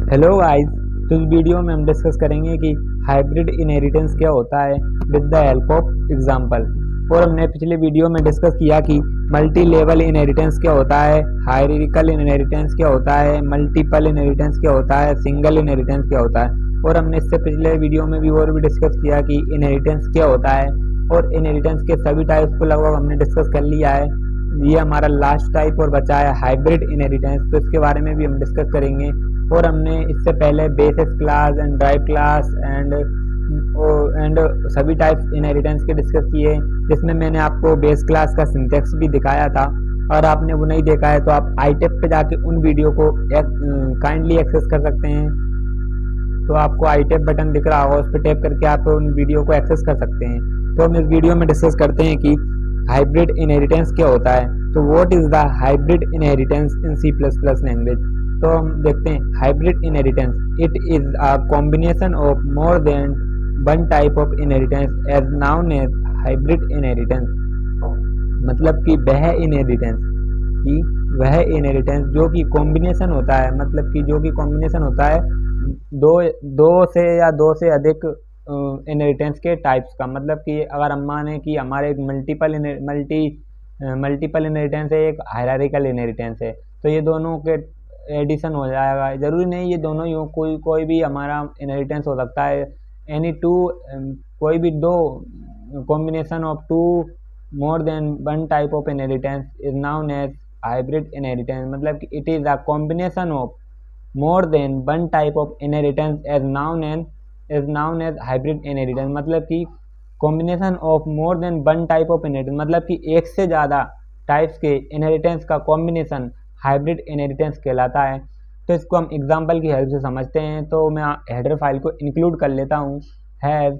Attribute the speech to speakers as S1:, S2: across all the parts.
S1: Hello guys. तो इस video में हम डिस्कस करेंगे कि हाइब्रिड इनहेरिटेंस क्या होता है with the help of example. और हमने पिछले वीडियो में डिस्कस किया कि मल्टी लेवल इनहेरिटेंस क्या होता है, हायरार्किकल इनहेरिटेंस क्या होता है, मल्टीपल इनहेरिटेंस क्या होता है, सिंगल इनहेरिटेंस क्या होता है। और हमने इससे पिछले वीडियो में भी और भी डिस्कस किया कि इनहेरिटेंस क्या होता है, और इनहेरिटेंस के सभी टाइप्स को लगभग हमने डिस्कस कर लिया है। ये हमारा लास्ट टाइप और बचा है हाइब्रिड इनहेरिटेंस, तो इसके बारे में भी हम डिस्कस करेंगे। और हमने इससे पहले basis class and derive class and सभी टाइप्स इनहेरिटेंस के डिस्कस किए, जिसमें मैंने आपको बेस क्लास का सिंटेक्स भी दिखाया था। और आपने वो नहीं देखा है तो आप आईटेप पे जाके उन वीडियो को काइंडली एक्सेस कर सकते हैं। तो आपको आईटेप बटन दिख रहा होगा, उस पर टैप करके आप उन वीडियो को एक्सेस कर सकते हैं। तो हम इस वीडियो में डिस्कस करते हैं कि हाइब्रिड इनहेरिटेंस क्या होता है। तो what is the hybrid inheritance in C++ language. तो हम देखते हैं hybrid inheritance, it is a combination of more than one type of inheritance is known as hybrid inheritance. मतलब कि वह इनहेरिटेंस जो कि कॉम्बिनेशन होता है, मतलब कि जो कि कॉम्बिनेशन होता है दो दो से या दो से अधिक इनहेरिटेंस के टाइप्स का। मतलब कि अगर हम माने कि हमारे एक मल्टीपल इनहेरिटेंस है, एक हायरार्किकल इनहेरिटेंस है, तो ये दोनों के एडिशन हो जाएगा। जरूरी नहीं ये दोनों ही हो, कोई भी हमारा इनहेरिटेंस हो सकता है। एनी टू कोई भी दो combination of two more than one type of inheritance is known as hybrid inheritance. मतलब कि it is a combination of more than one type of inheritance is known as hybrid inheritance. मतलब कि combination of more than one type of inheritance, मतलब कि एक से ज़्यादा types के इनहेरिटेंस का कॉम्बिनेशन हाइब्रिड इनहेरिटेंस कहलाता है। तो इसको हम एग्जांपल की हेल्प से समझते हैं। तो मैं हेडर फाइल को इंक्लूड कर लेता हूँ, हैज़,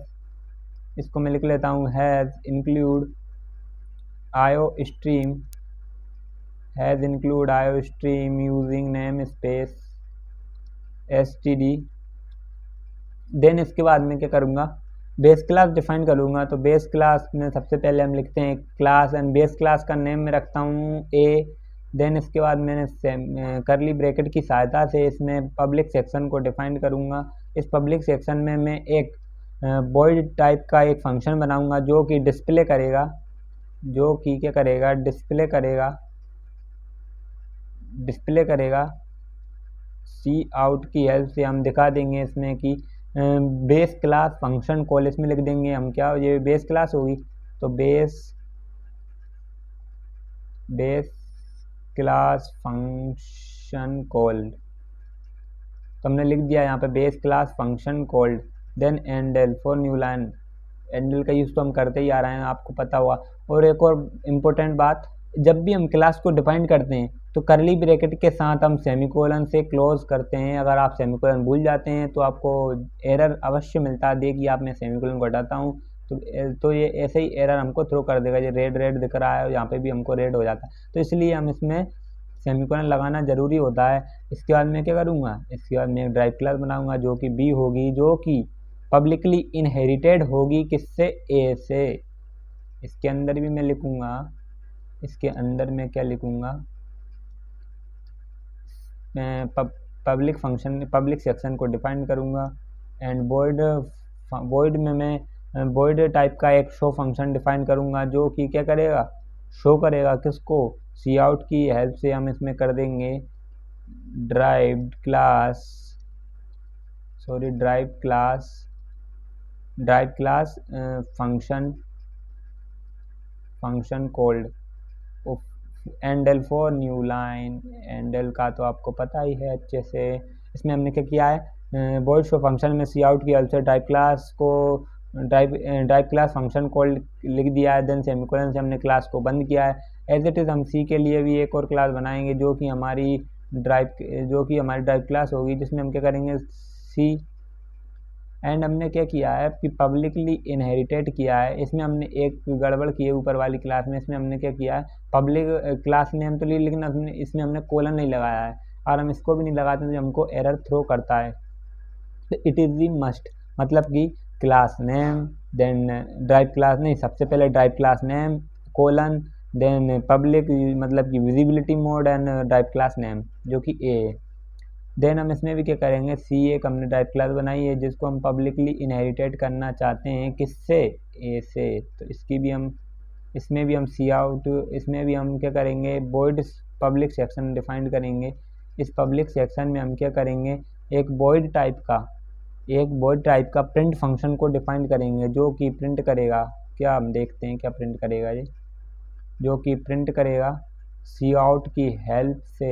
S1: इसको मैं लिख लेता हूँ hash include iostream using namespace std। Then इसके बाद मैं क्या करूँगा, बेस क्लास डिफाइन करूँगा। तो बेस क्लास में सबसे पहले हम लिखते हैं क्लास, एंड बेस क्लास का नेम मैं रखता हूँ a। देन इसके बाद मैंने करली ब्रैकेट की सहायता से इसमें पब्लिक सेक्शन को डिफाइन करूँगा। इस पब्लिक सेक्शन में मैं एक वॉइड टाइप का एक फंक्शन बनाऊँगा जो कि डिस्प्ले करेगा, सी आउट की हेल्प से हम दिखा देंगे इसमें कि बेस क्लास फंक्शन कॉल, इसमें लिख देंगे हम क्या, ये बेस क्लास होगी तो बेस क्लास फंक्शन कॉल्ड। तो हमने लिख दिया यहाँ पे base class function called. Then endl for new line, endl का यूज़ तो हम करते ही आ रहे हैं, आपको पता हुआ। और एक और इम्पोर्टेंट बात, जब भी हम क्लास को डिफाइन करते हैं तो करली ब्रैकेट के साथ हम सेमीकोलन से क्लोज करते हैं। अगर आप सेमीकोलन भूल जाते हैं तो आपको एरर अवश्य मिलता है, देखिए आप मैं सेमीकोलन को हटाता हूँ तो ये ऐसे ही एरर हमको थ्रो कर देगा। ये रेड दिख रहा है, यहाँ पे भी हमको रेड हो जाता है, तो इसलिए हम इसमें सेमीकोलन लगाना ज़रूरी होता है। इसके बाद मैं क्या करूँगा, इसके बाद मैं एक ड्राइव क्लास बनाऊँगा जो कि बी होगी, जो कि पब्लिकली इनहेरिटेड होगी किससे, ए से। इसके अंदर भी मैं लिखूँगा, इसके अंदर मैं क्या लिखूँगा, मैं पब्लिक सेक्शन को डिफाइन करूँगा। एंड वॉइड में मैं वॉइड टाइप का एक शो फंक्शन डिफाइन करूँगा जो कि क्या करेगा, शो करेगा किसको, सी आउट की हेल्प से हम इसमें कर देंगे derive class function called endl for new line. Endl का तो आपको पता ही है अच्छे से। इसमें हमने क्या किया है, वॉइड शो फंक्शन में सी आउट की हेल्प से ड्राइव क्लास फंक्शन कॉल्ड लिख दिया है। देन सेमीकोलन से हमने क्लास को बंद किया है। एज इट इज़ हम सी के लिए भी एक और क्लास बनाएंगे जो कि हमारी ड्राइव क्लास होगी, जिसमें हम क्या करेंगे सी। एंड हमने क्या किया है कि पब्लिकली इनहेरिटेड किया है। इसमें हमने एक गड़बड़ की है ऊपर वाली क्लास में। इसमें हमने क्या किया है, पब्लिक क्लास नेम तो लिखना, इसमें हमने कोलन नहीं लगाया है, और हम इसको भी नहीं लगाते तो हमको एरर थ्रो करता है। तो इट इज़ दी मस्ट, मतलब कि class name, then derive class नहीं, सबसे पहले derive class name colon, then public मतलब कि visibility mode and derive class name जो कि ए है। देन हम इसमें भी क्या करेंगे, सी एक हमने टाइप क्लास बनाई है जिसको हम पब्लिकली इनहेरिटेड करना चाहते हैं, किससे, ए से। तो इसकी भी हम, इसमें भी हम सी आउट, इसमें भी हम क्या करेंगे, वॉइड पब्लिक सेक्शन डिफाइन करेंगे। इस पब्लिक सेक्शन में हम क्या करेंगे, एक वॉइड टाइप का प्रिंट फंक्शन को डिफाइन करेंगे जो कि प्रिंट करेगा क्या, हम देखते हैं क्या प्रिंट करेगा ये, जो कि प्रिंट करेगा सी आउट की हेल्प से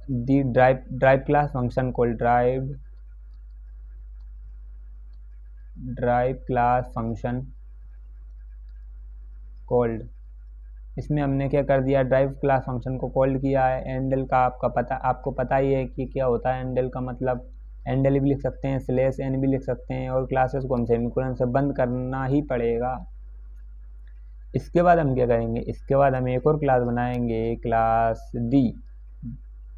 S1: the derived class function call derived class function called. इसमें हमने क्या कर दिया, ड्राइव क्लास फंक्शन को कॉल किया है। एंडल का आपको पता ही है कि क्या होता है एंडल का मतलब, एंडल भी लिख सकते हैं, स्लैश एन भी लिख सकते हैं, और क्लासेस को हम सेमीकोलन से बंद करना ही पड़ेगा। इसके बाद हम क्या करेंगे, इसके बाद हम एक और क्लास बनाएंगे, क्लास डी,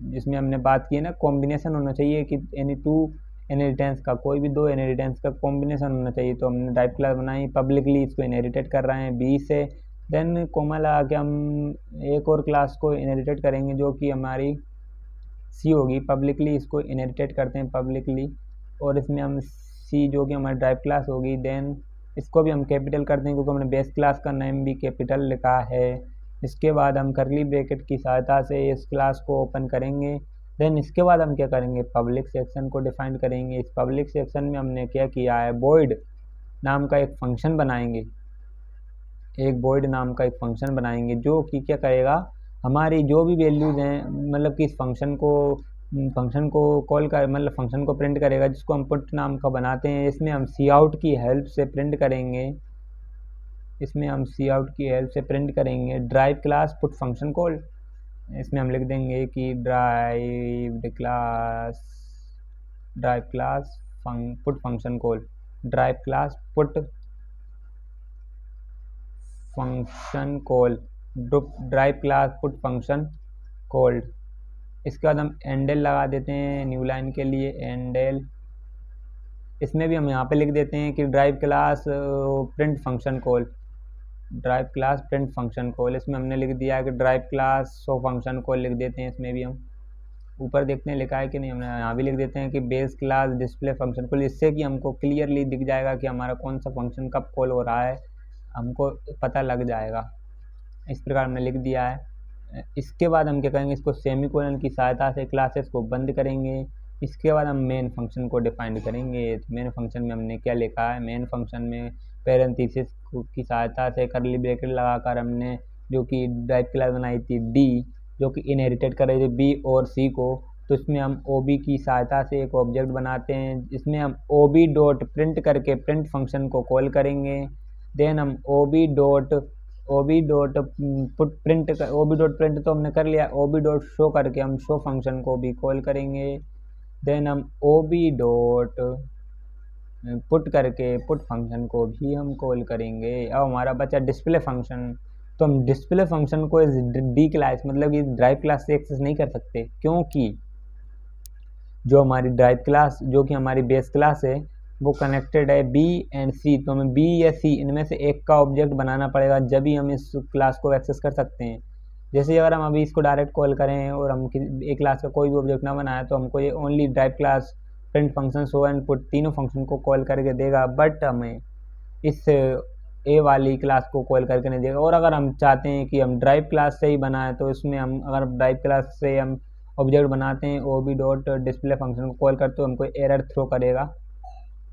S1: जिसमें हमने बात की है ना, कॉम्बिनेशन होना चाहिए कि एनी टू इनहेरिटेंस का, कोई भी दो इनहेरिटेंस का कॉम्बिनेशन होना चाहिए। तो हमने टाइप क्लास बनाई, पब्लिकली इसको इनहेरिटेड कर रहे हैं बी से। देन कोमा लगा के हम एक और क्लास को इनहेरिटेड करेंगे जो कि हमारी सी होगी, पब्लिकली इसको इनहेरिटेड करते हैं पब्लिकली, और इसमें हम सी जो कि हमारी ड्राइव क्लास होगी। देन इसको भी हम कैपिटल करते हैं क्योंकि हमने बेस क्लास का नेम भी कैपिटल लिखा है। इसके बाद हम करली ब्रैकेट की सहायता से इस क्लास को ओपन करेंगे। देन इसके बाद हम क्या करेंगे, पब्लिक सेक्शन को डिफाइन करेंगे। इस पब्लिक सेक्शन में हमने क्या किया है, void नाम का एक फंक्शन बनाएंगे, void नाम का एक फंक्शन बनाएंगे जो कि क्या करेगा, हमारी जो भी वैल्यूज़ हैं, मतलब कि इस फंक्शन को कॉल कर, मतलब फंक्शन को प्रिंट करेगा जिसको हम पुट नाम का बनाते हैं। इसमें हम सी आउट की हेल्प से प्रिंट करेंगे, drive class put function call. इसमें हम लिख देंगे कि derive class put function call, derived class put function call, derived class put function called. इसके बाद हम एंडल लगा देते हैं न्यू लाइन के लिए, एंडल। इसमें भी हम यहाँ पे लिख देते हैं कि derive class print function call, इसमें हमने लिख दिया है कि derive class show function call लिख देते हैं। इसमें भी हम ऊपर देखते हैं लिखा है कि नहीं, हमने यहाँ भी लिख देते हैं कि base class display function call, इससे कि हमको क्लियरली दिख जाएगा कि हमारा कौन सा फंक्शन कब कॉल हो रहा है, हमको पता लग जाएगा। इस प्रकार हमने लिख दिया है। इसके बाद हम क्या करेंगे, इसको सेमीकोलन की सहायता से क्लासेस को बंद करेंगे। इसके बाद हम मेन फंक्शन को डिफाइन करेंगे। तो मेन फंक्शन में हमने क्या लिखा है, मेन फंक्शन में पैरेंथेसिस की सहायता से करली ब्रैकेट लगाकर हमने जो कि ड्राइव क्लास बनाई थी डी, जो कि इनहेरिटेड कर रहे थे बी और सी को, तो इसमें हम OB की सहायता से एक ऑब्जेक्ट बनाते हैं। इसमें हम OB डॉट प्रिंट करके प्रिंट फंक्शन को कॉल करेंगे। देन हम OB डॉट प्रिंट तो हमने कर लिया, OB डॉट शो करके हम शो फंक्शन को भी कॉल करेंगे। देन हम OB डॉट पुट करके पुट फंक्शन को भी हम कॉल करेंगे। अब हमारा बचा डिस्प्ले फंक्शन, तो हम डिस्प्ले फंक्शन को डी क्लास, मतलब कि ड्राइव क्लास से एक्सेस नहीं कर सकते, क्योंकि जो हमारी ड्राइव क्लास, जो कि हमारी बेस क्लास है, वो कनेक्टेड है B एंड C। तो हमें B या C इनमें से एक का ऑब्जेक्ट बनाना पड़ेगा, जब ही हम इस क्लास को एक्सेस कर सकते हैं। जैसे अगर हम अभी इसको डायरेक्ट कॉल करें और हम एक क्लास का कोई भी ऑब्जेक्ट ना बनाए, तो हमको ये only drive class print function show and put तीनों फंक्शन को कॉल करके देगा, बट हमें इस ए वाली क्लास को कॉल करके नहीं देगा। और अगर हम चाहते हैं कि हम ड्राइव क्लास से ही बनाएं, तो इसमें हम अगर ड्राइव क्लास से हम ऑब्जेक्ट बनाते हैं, OB डॉट डिस्प्ले फंक्शन को कॉल करते हो हमको एरर थ्रो करेगा।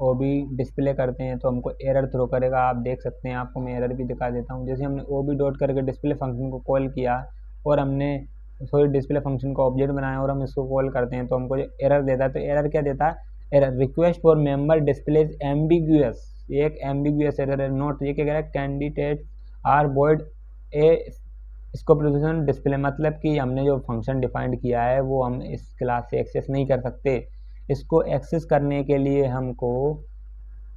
S1: OB डिस्प्ले करते हैं तो हमको एरर थ्रो करेगा। आप देख सकते हैं, आपको मैं एरर भी दिखा देता हूँ। जैसे हमने OB डॉट करके डिस्प्ले फंक्शन को कॉल किया और हमने डिस्प्ले फंक्शन का ऑब्जेक्ट बनाया और हम इसको कॉल करते हैं, तो हमको जो एरर देता है, तो एरर क्या देता है, error request for member display ambiguous, एक एम्बिग्यूअस एरर है। नोट, ये क्या कह रहा है, candidate are void A scope resolution display, मतलब कि हमने जो फंक्शन डिफाइंड किया है वो हम इस क्लास से एक्सेस नहीं कर सकते। इसको एक्सेस करने के लिए हमको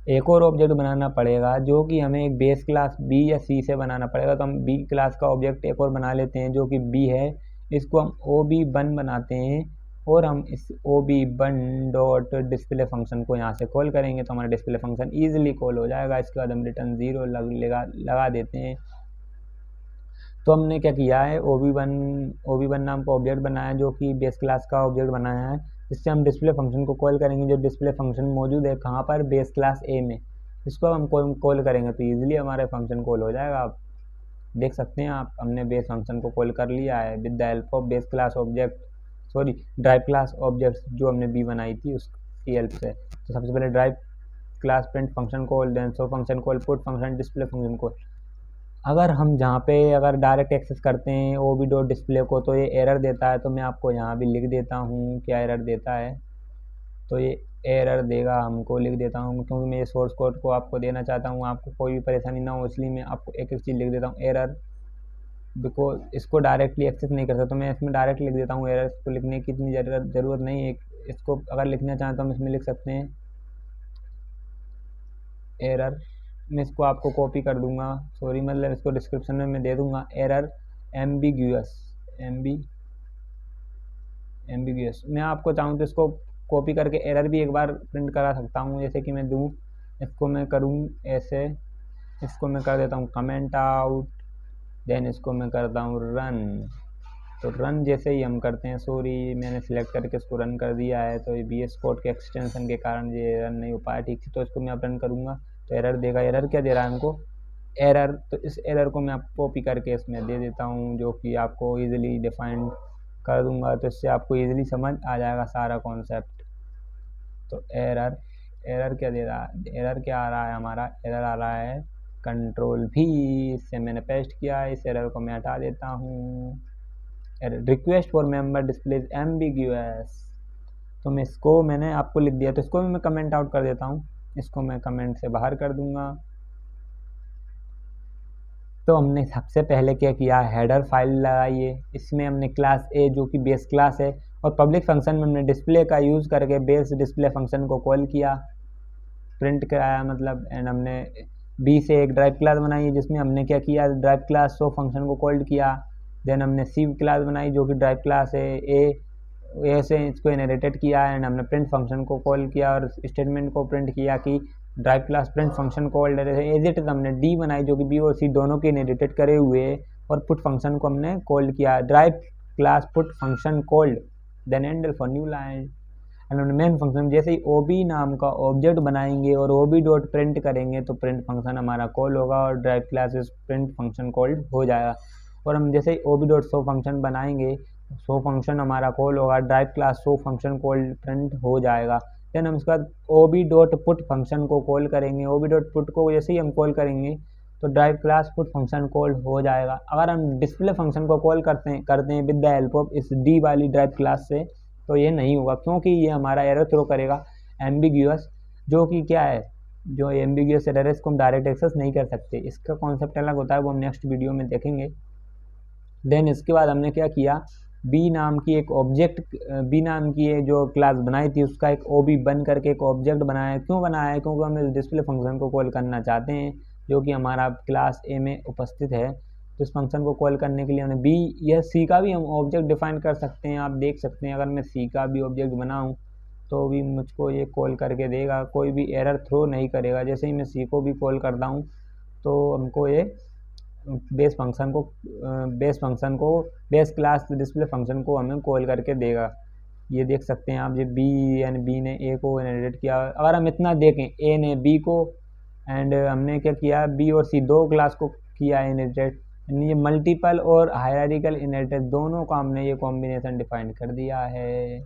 S1: एक और ऑब्जेक्ट बनाना पड़ेगा, जो कि हमें एक बेस क्लास B या C से बनाना पड़ेगा। तो हम B क्लास का ऑब्जेक्ट एक और बना लेते हैं जो कि B है। इसको हम OB1 बनाते हैं और हम इस OB1 डॉट डिस्प्ले फंक्शन को यहाँ से कॉल करेंगे, तो हमारा डिस्प्ले फंक्शन ईजिली कॉल हो जाएगा। इसके बाद हम रिटर्न 0 लगा देते हैं। तो हमने क्या किया है, OB1 नाम का ऑब्जेक्ट बनाया जो कि बेस क्लास का ऑब्जेक्ट बनाया है, जिससे हम डिस्प्ले फंक्शन को कॉल करेंगे। जो डिस्प्ले फंक्शन मौजूद है कहाँ पर, बेस क्लास ए में, इसको हम कॉल करेंगे तो ईजिली हमारे फंक्शन कॉल हो जाएगा। आप देख सकते हैं, आप हमने बेस फंक्शन को कॉल कर लिया है with the help of base class object, sorry drive class object जो हमने बी बनाई थी उसकी हेल्प से। तो सबसे पहले derive class print function call, then show function call, put function, display function call. अगर हम जहाँ पे अगर डायरेक्ट एक्सेस करते हैं OB डॉट डिस्प्ले को तो ये एरर देता है। तो मैं आपको यहाँ भी लिख देता हूँ क्या एरर देता है। तो ये एरर देगा हमको, लिख देता हूँ क्योंकि मैं ये सोर्स कोड को आपको देना चाहता हूँ, आपको कोई भी परेशानी ना हो, इसलिए मैं आपको एक एक चीज़ लिख देता हूँ। एरर, बिकॉज इसको डायरेक्टली एक्सेस नहीं कर सकता तो मैं इसमें डायरेक्ट लिख देता हूँ। एरर को लिखने की इतनी ज़रूरत नहीं है, इसको अगर लिखना चाहें तो हम इसमें लिख सकते हैं एरर। मैं इसको आपको कॉपी कर दूंगा, सॉरी मतलब इसको डिस्क्रिप्शन में मैं दे दूंगा। एरर एम्बिग्यूअस, मैं आपको चाहूँ तो इसको कॉपी करके एरर भी एक बार प्रिंट करा सकता हूँ। जैसे कि मैं दूँ, इसको मैं करूँ ऐसे, इसको मैं कर देता हूँ कमेंट आउट, देन इसको मैं करता हूँ रन। तो रन जैसे ही हम करते हैं, सॉरी मैंने सिलेक्ट करके इसको रन कर दिया है, तो ये VS कोड के एक्सटेंशन के कारण ये रन नहीं हो पाया ठीक से। तो इसको मैं अब रन करूँगा तो एरर देगा। एरर क्या दे रहा है हमको, एरर। तो इस एरर को मैं आपको कॉपी करके इसमें दे देता हूँ, जो कि आपको ईजिली डिफाइंड कर दूंगा, तो इससे आपको ईजिली समझ आ जाएगा सारा कॉन्सेप्ट। तो एरर क्या दे रहा है, एरर क्या आ रहा है हमारा, एरर आ रहा है कंट्रोल V, इससे मैंने पेस्ट किया। इस एरर को मैं हटा देता हूँ। Request for member displays ambiguous, तो मैं इसको मैंने आपको लिख दिया, तो इसको भी मैं कमेंट आउट कर देता हूँ, इसको मैं कमेंट से बाहर कर दूंगा। तो हमने सबसे पहले क्या किया, हेडर फाइल लगाई है, इसमें हमने क्लास ए जो कि बेस क्लास है, और पब्लिक फंक्शन में हमने डिस्प्ले का यूज़ करके बेस डिस्प्ले फंक्शन को कॉल किया, प्रिंट कराया मतलब। एंड हमने बी से एक ड्राइव क्लास बनाई है जिसमें हमने क्या किया, ड्राइव क्लास शो फंक्शन को कॉल किया। देन हमने सी क्लास बनाई जो कि ड्राइव क्लास है ए से इसको इनहेरिटेड किया, एंड हमने प्रिंट फंक्शन को कॉल किया और स्टेटमेंट को प्रिंट किया कि derive class print function called as it is. हमने डी बनाई जो कि बी और सी दोनों के इनहेरिटेड करे हुए, और पुट फंक्शन को हमने कॉल किया, derive class put function called, then endl for new line. And हमने मेन फंक्शन जैसे ही OB नाम का ऑब्जेक्ट बनाएंगे और OB डॉट प्रिंट करेंगे तो प्रिंट फंक्शन हमारा कॉल होगा और drive classes print function called हो जाएगा। और हम जैसे ही OB डॉट शो फंक्शन बनाएंगे, शो फंक्शन हमारा कॉल होगा, drive class show function called print हो जाएगा। देन हम उसके बाद OB डॉट पुट फंक्शन को कॉल करेंगे, OB डॉट पुट को जैसे ही हम कॉल करेंगे तो drive class put function call हो जाएगा। अगर हम डिस्प्ले फंक्शन को कॉल करते हैं विद द हेल्प ऑफ इस डी वाली ड्राइव क्लास से तो ये नहीं होगा, क्योंकि ये हमारा एरर थ्रो करेगा एम्बिग्यूअस, जो कि क्या है, जो एम्बिग्यूअस एरर है इसको हम डायरेक्ट एक्सेस नहीं कर सकते। इसका कॉन्सेप्ट अलग होता है, वो हम नेक्स्ट वीडियो में देखेंगे। देन इसके बाद हमने क्या किया, बी नाम की एक ऑब्जेक्ट, बी नाम की जो क्लास बनाई थी उसका एक OB बन करके एक ऑब्जेक्ट बनाया। क्यों बनाया है, क्योंकि हम इस डिस्प्ले फंक्शन को कॉल करना चाहते हैं जो कि हमारा क्लास ए में उपस्थित है। तो इस फंक्शन को कॉल करने के लिए हमने बी या सी का भी हम ऑब्जेक्ट डिफाइन कर सकते हैं। आप देख सकते हैं अगर मैं सी का भी ऑब्जेक्ट बनाऊं तो भी मुझको ये कॉल करके देगा, कोई भी एरर थ्रो नहीं करेगा। जैसे ही मैं सी को भी कॉल करता हूं तो हमको ये बेस क्लास डिस्प्ले फंक्शन को हमें कॉल करके देगा। ये देख सकते हैं आप, ये बी ने ए को इनहेरिट किया। अगर हम इतना देखें, ए ने बी को, एंड हमने क्या किया, बी और सी दो क्लास को किया इनहेरिटेड, ये मल्टीपल और हायरार्किकल इनहेरिटेड दोनों का हमने ये कॉम्बिनेशन डिफाइन कर दिया है।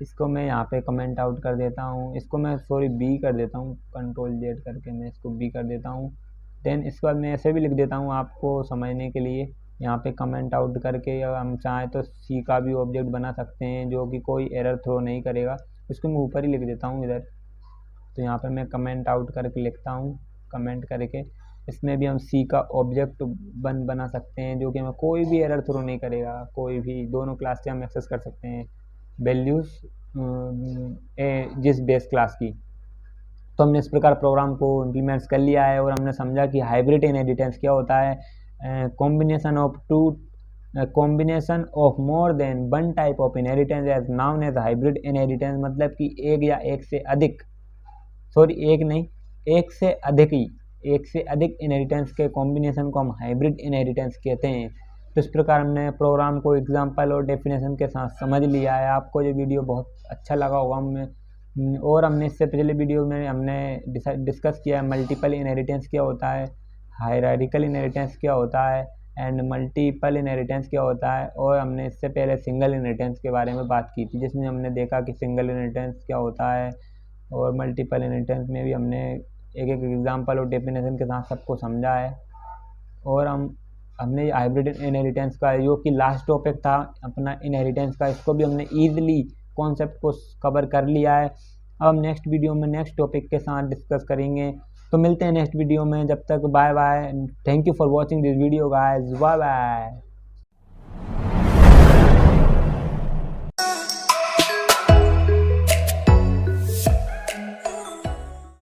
S1: इसको मैं यहाँ पे कमेंट आउट कर देता हूँ, इसको मैं सॉरी बी कर देता हूँ, Ctrl+Z करके मैं इसको बी कर देता हूँ। देन इसके बाद मैं ऐसे भी लिख देता हूँ आपको समझने के लिए, यहाँ पे कमेंट आउट करके, या हम चाहें तो सी का भी ऑब्जेक्ट बना सकते हैं जो कि कोई एरर थ्रो नहीं करेगा। इसको मैं ऊपर ही लिख देता हूँ इधर। तो यहाँ पे मैं कमेंट आउट करके लिखता हूँ, कमेंट करके इसमें भी हम सी का ऑब्जेक्ट बना सकते हैं जो कि हमें कोई भी एरर थ्रो नहीं करेगा, कोई भी, दोनों क्लास से हम एक्सेस कर सकते हैं वैल्यूज़ जिस बेस क्लास की। तो हमने इस प्रकार प्रोग्राम को इम्प्लीमेंट कर लिया है और हमने समझा कि हाइब्रिड इनहेरिटेंस क्या होता है, combination of more than one type of inheritance is known as hybrid inheritance. मतलब कि एक या एक से अधिक, सॉरी एक नहीं, एक से अधिक ही, एक से अधिक इनहेरिटेंस के कॉम्बिनेशन को हम हाइब्रिड इनहेरिटेंस कहते हैं। तो इस प्रकार हमने प्रोग्राम को एग्जांपल और डेफिनेशन के साथ समझ लिया है। आपको ये वीडियो बहुत अच्छा लगा होगा। और हमने इससे पिछले वीडियो में हमने डिस्कस किया है मल्टीपल इनहेरिटेंस क्या होता है, हायरार्किकल इनहेरिटेंस क्या होता है एंड मल्टीपल इनहेरिटेंस क्या होता है। और हमने इससे पहले सिंगल इनहेरिटेंस के बारे में बात की थी, जिसमें हमने देखा कि सिंगल इनहेरिटेंस क्या होता है और मल्टीपल इनहेरिटेंस में भी हमने एक एक एग्जांपल और डेफिनेशन के साथ सबको समझा है। और हमने हाइब्रिड इनहेरिटेंस का जो कि लास्ट टॉपिक था अपना इनहेरिटेंस का, इसको भी हमने ईजिली कॉन्सेप्ट को कवर कर लिया है। अब नेक्स्ट वीडियो में नेक्स्ट टॉपिक के साथ डिस्कस करेंगे। तो मिलते हैं नेक्स्ट वीडियो में, जब तक bye bye. Thank you for watching this video guys, bye bye.